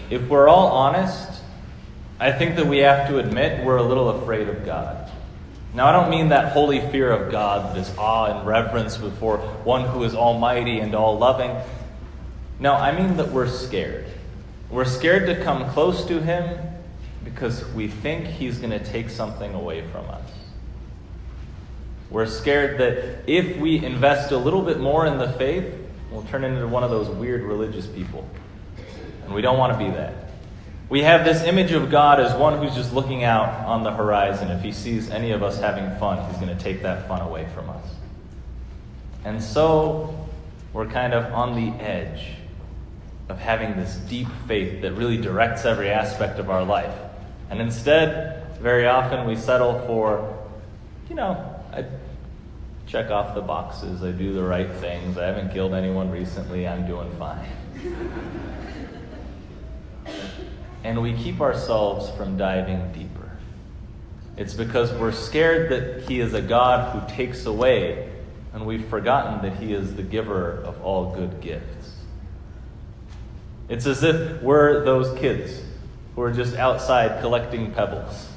if we're all honest, I think that we have to admit we're a little afraid of God. Now, I don't mean that holy fear of God that is awe and reverence before one who is almighty and all-loving. No, I mean that we're scared. We're scared to come close to him because we think he's going to take something away from us. We're scared that if we invest a little bit more in the faith, we'll turn into one of those weird religious people. And we don't want to be that. We have this image of God as one who's just looking out on the horizon. If he sees any of us having fun, he's going to take that fun away from us. And so we're kind of on the edge of having this deep faith that really directs every aspect of our life. And instead, very often we settle for, I check off the boxes, I do the right things, I haven't killed anyone recently, I'm doing fine. And we keep ourselves from diving deeper. It's because we're scared that he is a God who takes away, and we've forgotten that he is the giver of all good gifts. It's as if we're those kids who are just outside collecting pebbles.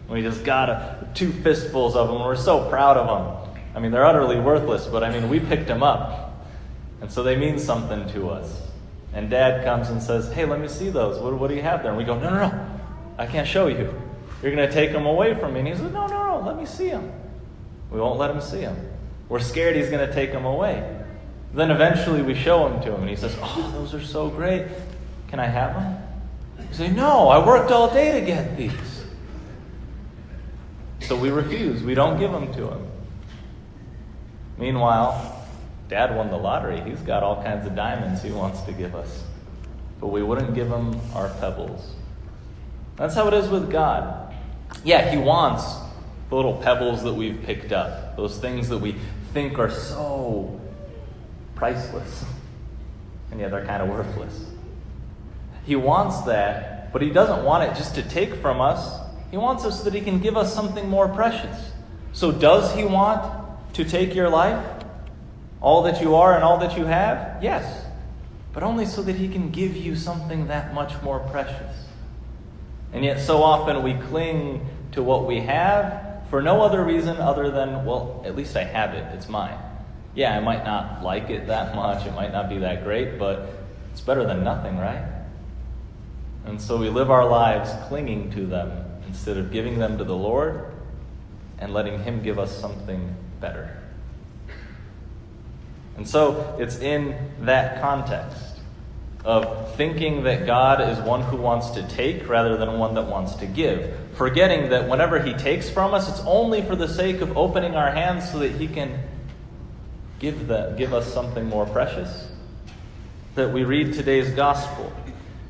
We just got 2 fistfuls of them, and we're so proud of them. I mean, they're utterly worthless, but we picked them up. And so they mean something to us. And Dad comes and says, hey, let me see those. What do you have there? And we go, no, I can't show you. You're going to take them away from me. And he says, no, let me see them. We won't let him see them. We're scared he's going to take them away. Then eventually we show them to him, and he says, oh, those are so great. Can I have them? We say, no, I worked all day to get these. So we refuse. We don't give them to him. Meanwhile, Dad won the lottery. He's got all kinds of diamonds he wants to give us. But we wouldn't give him our pebbles. That's how it is with God. Yeah, he wants the little pebbles that we've picked up. Those things that we think are so priceless. And yet they're kind of worthless. He wants that, but he doesn't want it just to take from us. He wants us so that he can give us something more precious. So does he want to take your life? All that you are and all that you have? Yes. But only so that he can give you something that much more precious. And yet so often we cling to what we have for no other reason other than, well, at least I have it. It's mine. Yeah, I might not like it that much. It might not be that great, but it's better than nothing, right? And so we live our lives clinging to them instead of giving them to the Lord and letting him give us something better. And so it's in that context of thinking that God is one who wants to take rather than one that wants to give. Forgetting that whenever he takes from us, it's only for the sake of opening our hands so that he can give us something more precious. That we read today's gospel.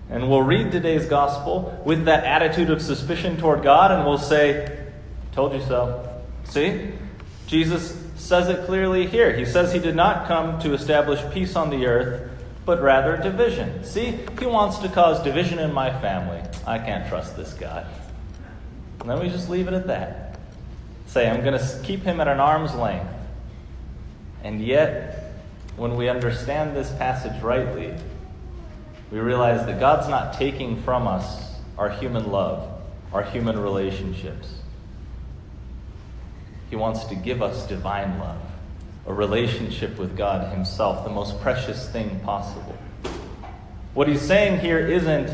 And we'll read today's gospel with that attitude of suspicion toward God, and we'll say, told you so. See? Jesus says it clearly here. He says he did not come to establish peace on the earth, but rather division. See, he wants to cause division in my family. I can't trust this God. And then we just leave it at that. Say, I'm going to keep him at an arm's length. And yet, when we understand this passage rightly, we realize that God's not taking from us our human love, our human relationships. He wants to give us divine love, a relationship with God himself, the most precious thing possible. What he's saying here isn't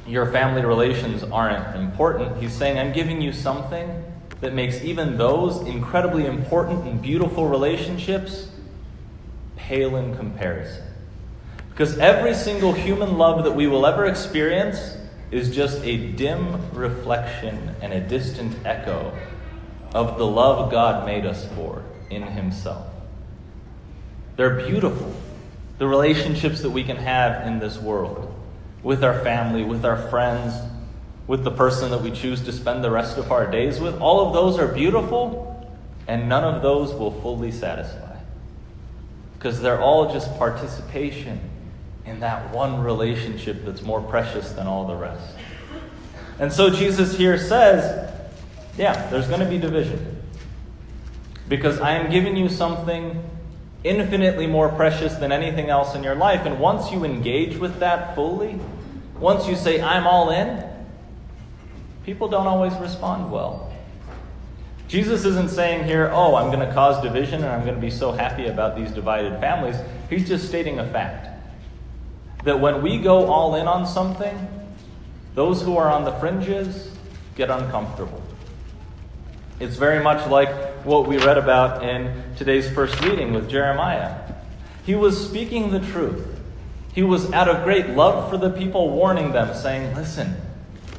your family relations aren't important. He's saying, I'm giving you something that makes even those incredibly important and beautiful relationships pale in comparison. Because every single human love that we will ever experience is just a dim reflection and a distant echo of the love God made us for in himself. They're beautiful, the relationships that we can have in this world, with our family, with our friends, with the person that we choose to spend the rest of our days with. All of those are beautiful, and none of those will fully satisfy. Because they're all just participation in that one relationship that's more precious than all the rest. And so Jesus here says, yeah, there's going to be division. Because I am giving you something infinitely more precious than anything else in your life. And once you engage with that fully, once you say, I'm all in, people don't always respond well. Jesus isn't saying here, oh, I'm going to cause division and I'm going to be so happy about these divided families. He's just stating a fact. That when we go all in on something, those who are on the fringes get uncomfortable. It's very much like what we read about in today's first reading with Jeremiah. He was speaking the truth. He was out of great love for the people, warning them, saying, listen,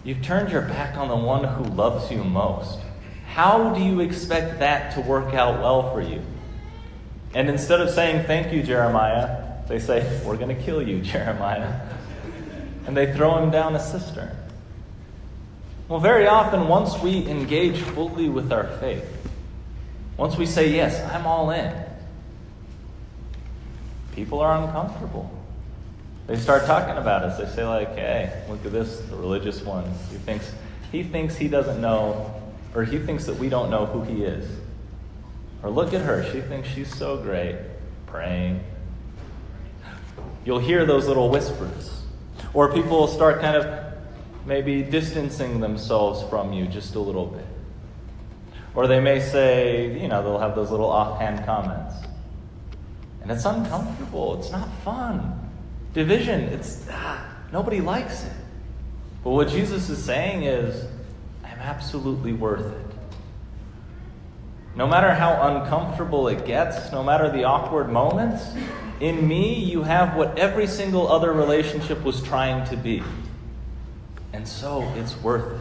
you've turned your back on the one who loves you most. How do you expect that to work out well for you? And instead of saying, thank you, Jeremiah, they say, we're going to kill you, Jeremiah. And they throw him down a cistern. Well, very often, once we engage fully with our faith, once we say, yes, I'm all in, people are uncomfortable. They start talking about us. They say, like, hey, look at this, the religious one. He thinks he doesn't know, or he thinks that we don't know who he is. Or look at her, she thinks she's so great, praying. You'll hear those little whispers. Or people will start kind of maybe distancing themselves from you just a little bit. Or they may say, they'll have those little offhand comments. And it's uncomfortable. It's not fun. Division, nobody likes it. But what Jesus is saying is, I'm absolutely worth it. No matter how uncomfortable it gets, no matter the awkward moments, in me you have what every single other relationship was trying to be. And so it's worth it.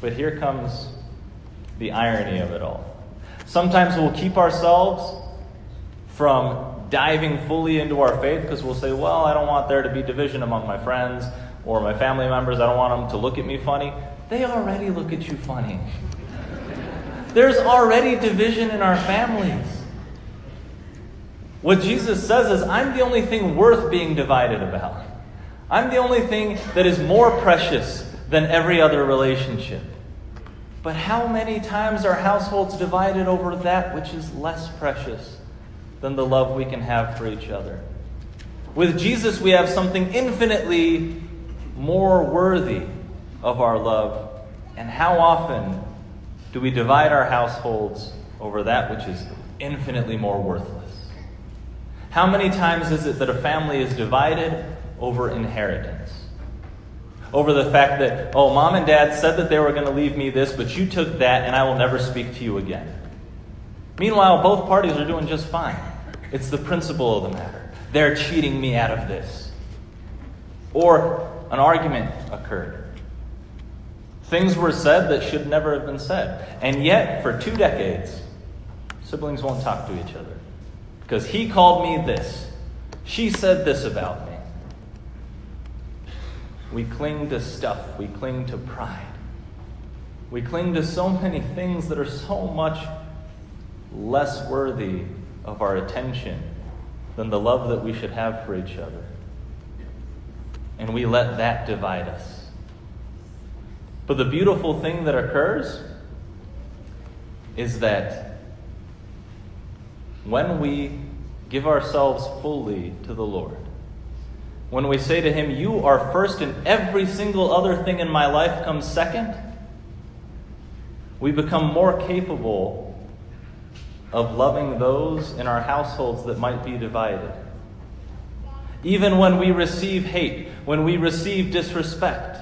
But here comes the irony of it all. Sometimes we'll keep ourselves from diving fully into our faith because we'll say, well, I don't want there to be division among my friends or my family members. I don't want them to look at me funny. They already look at you funny. There's already division in our families. What Jesus says is, I'm the only thing worth being divided about. I'm the only thing that is more precious than every other relationship. But how many times are households divided over that which is less precious than the love we can have for each other? With Jesus, we have something infinitely more worthy of our love. And how often do we divide our households over that which is infinitely more worthless? How many times is it that a family is divided over inheritance? Over the fact that, oh, mom and dad said that they were going to leave me this, but you took that and I will never speak to you again. Meanwhile, both parties are doing just fine. It's the principle of the matter. They're cheating me out of this. Or an argument occurred. Things were said that should never have been said. And yet, for 2 decades, siblings won't talk to each other. Because he called me this. She said this about me. We cling to stuff. We cling to pride. We cling to so many things that are so much less worthy of our attention than the love that we should have for each other. And we let that divide us. But the beautiful thing that occurs is that when we give ourselves fully to the Lord, when we say to him, you are first and every single other thing in my life comes second, we become more capable of loving those in our households that might be divided. Even when we receive hate, when we receive disrespect,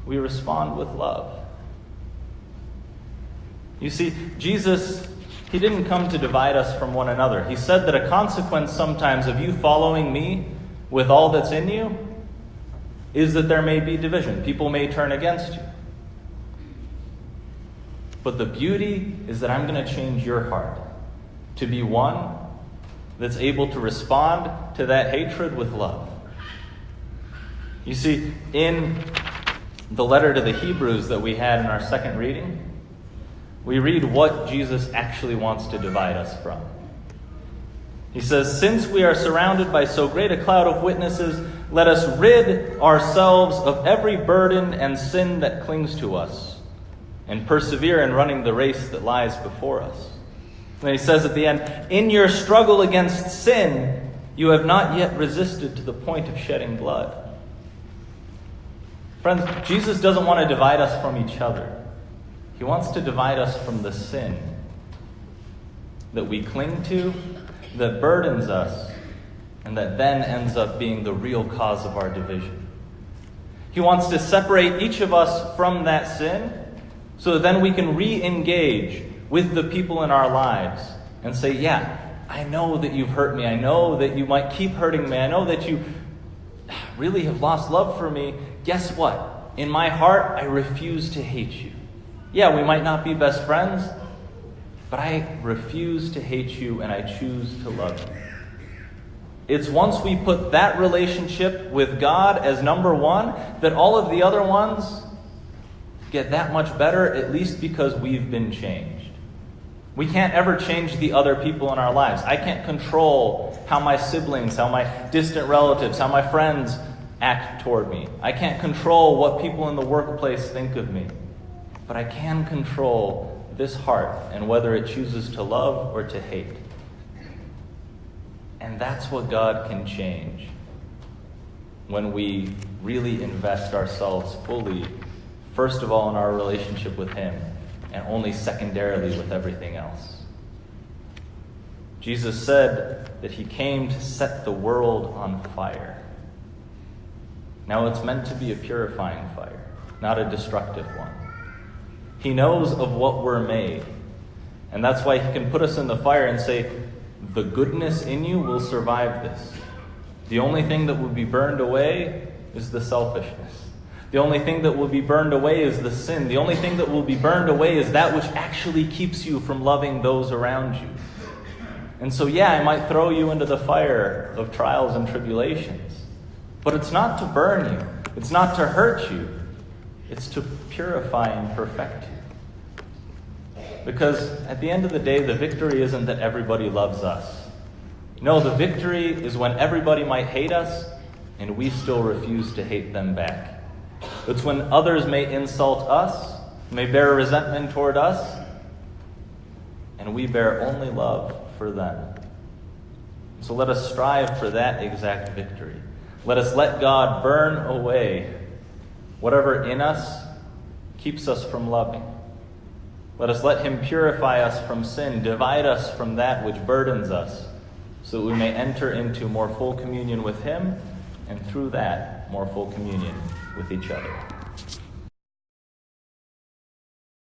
we respond with love. You see, Jesus, he didn't come to divide us from one another. He said that a consequence sometimes of you following me with all that's in you is that there may be division. People may turn against you. But the beauty is that I'm going to change your heart to be one that's able to respond to that hatred with love. You see, in the letter to the Hebrews that we had in our second reading, we read what Jesus actually wants to divide us from. He says, since we are surrounded by so great a cloud of witnesses, let us rid ourselves of every burden and sin that clings to us. and persevere in running the race that lies before us. And he says at the end, in your struggle against sin, you have not yet resisted to the point of shedding blood. Friends, Jesus doesn't want to divide us from each other. He wants to divide us from the sin that we cling to, that burdens us, and that then ends up being the real cause of our division. He wants to separate each of us from that sin so that then we can re-engage with the people in our lives and say, yeah, I know that you've hurt me. I know that you might keep hurting me. I know that you really have lost love for me. Guess what? In my heart, I refuse to hate you. Yeah, we might not be best friends, but I refuse to hate you and I choose to love you. It's once we put that relationship with God as number one that all of the other ones get that much better, at least because we've been changed. We can't ever change the other people in our lives. I can't control how my siblings, how my distant relatives, how my friends act toward me. I can't control what people in the workplace think of me. But I can control this heart and whether it chooses to love or to hate. And that's what God can change when we really invest ourselves fully, first of all in our relationship with Him, and only secondarily with everything else. Jesus said that He came to set the world on fire. Now it's meant to be a purifying fire, not a destructive one. He knows of what we're made, and that's why He can put us in the fire and say, the goodness in you will survive this. The only thing that will be burned away is the selfishness. The only thing that will be burned away is the sin. The only thing that will be burned away is that which actually keeps you from loving those around you. And so, yeah, I might throw you into the fire of trials and tribulations. But it's not to burn you. It's not to hurt you. It's to purify and perfect you. Because at the end of the day, the victory isn't that everybody loves us. No, the victory is when everybody might hate us and we still refuse to hate them back. It's when others may insult us, may bear resentment toward us, and we bear only love for them. So let us strive for that exact victory. Let us let God burn away whatever in us keeps us from loving. Let us let Him purify us from sin, divide us from that which burdens us, so that we may enter into more full communion with Him, and through that, more full communion with each other.